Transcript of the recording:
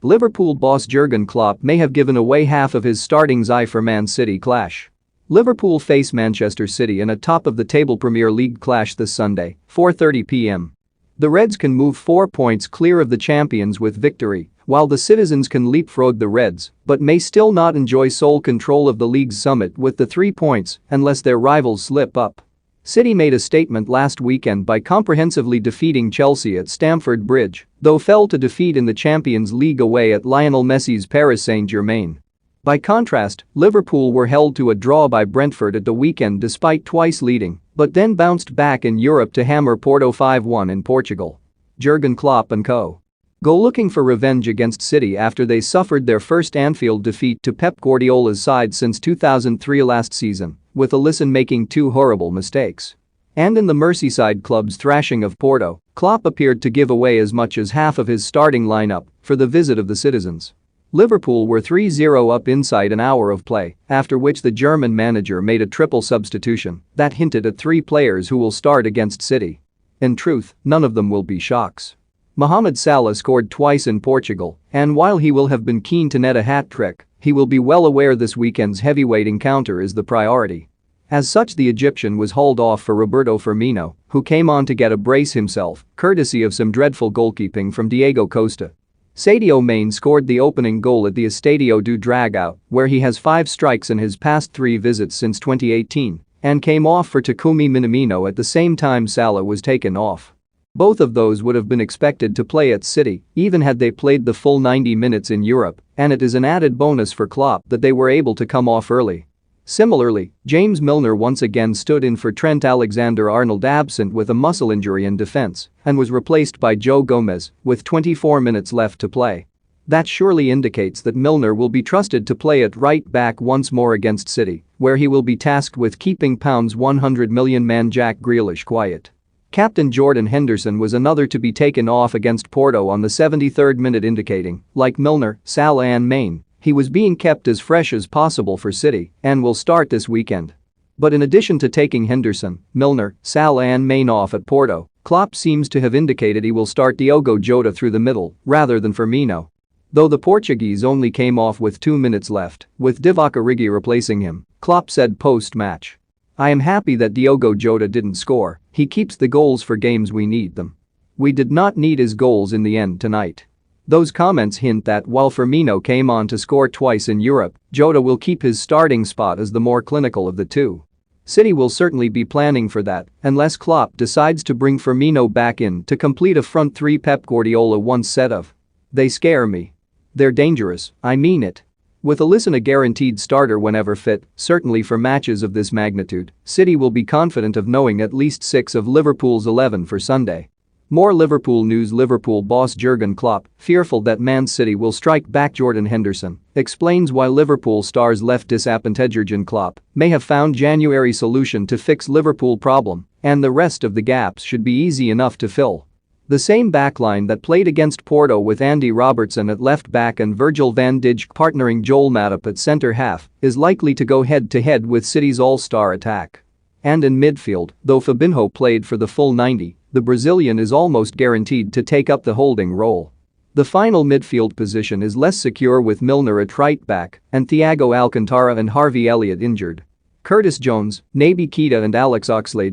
Liverpool boss Jurgen Klopp may have given away half of his startings for Man City clash. Liverpool face Manchester City in a top-of-the-table Premier League clash this Sunday, 4:30 p.m. The Reds can move 4 points clear of the champions with victory, while the Citizens can leapfrog the Reds but may still not enjoy sole control of the league's summit with the 3 points unless their rivals slip up. City made a statement last weekend by comprehensively defeating Chelsea at Stamford Bridge, though fell to defeat in the Champions League away at Lionel Messi's Paris Saint-Germain. By contrast, Liverpool were held to a draw by Brentford at the weekend despite twice leading, but then bounced back in Europe to hammer Porto 5-1 in Portugal. Jurgen Klopp and co. go looking for revenge against City after they suffered their first Anfield defeat to Pep Guardiola's side since 2003 last season, with Alisson making 2 horrible mistakes. And in the Merseyside club's thrashing of Porto, Klopp appeared to give away as much as half of his starting lineup for the visit of the Citizens. Liverpool were 3-0 up inside an hour of play, after which the German manager made a triple substitution that hinted at 3 players who will start against City. In truth, none of them will be shocks. Mohamed Salah scored twice in Portugal, and while he will have been keen to net a hat-trick, he will be well aware this weekend's heavyweight encounter is the priority. As such, the Egyptian was hauled off for Roberto Firmino, who came on to get a brace himself, courtesy of some dreadful goalkeeping from Diego Costa. Sadio Mane scored the opening goal at the Estadio do Dragão, where he has 5 strikes in his past 3 visits since 2018, and came off for Takumi Minamino at the same time Salah was taken off. Both of those would have been expected to play at City, even had they played the full 90 minutes in Europe, and it is an added bonus for Klopp that they were able to come off early. Similarly, James Milner once again stood in for Trent Alexander-Arnold absent with a muscle injury in defense and was replaced by Joe Gomez with 24 minutes left to play. That surely indicates that Milner will be trusted to play at right back once more against City, where he will be tasked with keeping £100 million man Jack Grealish quiet. Captain Jordan Henderson was another to be taken off against Porto on the 73rd minute, indicating, like Milner, Salah and Mane, he was being kept as fresh as possible for City and will start this weekend. But in addition to taking Henderson, Milner, Salah and Mane off at Porto, Klopp seems to have indicated he will start Diogo Jota through the middle rather than Firmino. Though the Portuguese only came off with 2 minutes left, with Divock Origi replacing him, Klopp said post-match, "I am happy that Diogo Jota didn't score, he keeps the goals for games we need them. We did not need his goals in the end tonight." Those comments hint that while Firmino came on to score twice in Europe, Jota will keep his starting spot as the more clinical of the two. City will certainly be planning for that unless Klopp decides to bring Firmino back in to complete a front 3 Pep Guardiola once said of. "They scare me. They're dangerous, I mean it." With Alisson a guaranteed starter whenever fit, certainly for matches of this magnitude, City will be confident of knowing at least 6 of Liverpool's 11 for Sunday. More Liverpool news. Liverpool boss Jurgen Klopp, fearful that Man City will strike back Jordan Henderson, explains why Liverpool stars left disappointed. Jurgen Klopp may have found January solution to fix Liverpool problem, and the rest of the gaps should be easy enough to fill. The same backline that played against Porto with Andy Robertson at left back and Virgil van Dijk partnering Joel Matip at centre half is likely to go head-to-head with City's all-star attack. And in midfield, though Fabinho played for the full 90, the Brazilian is almost guaranteed to take up the holding role. The final midfield position is less secure with Milner at right back and Thiago Alcantara and Harvey Elliott injured. Curtis Jones, Naby Keita and Alex Oxlade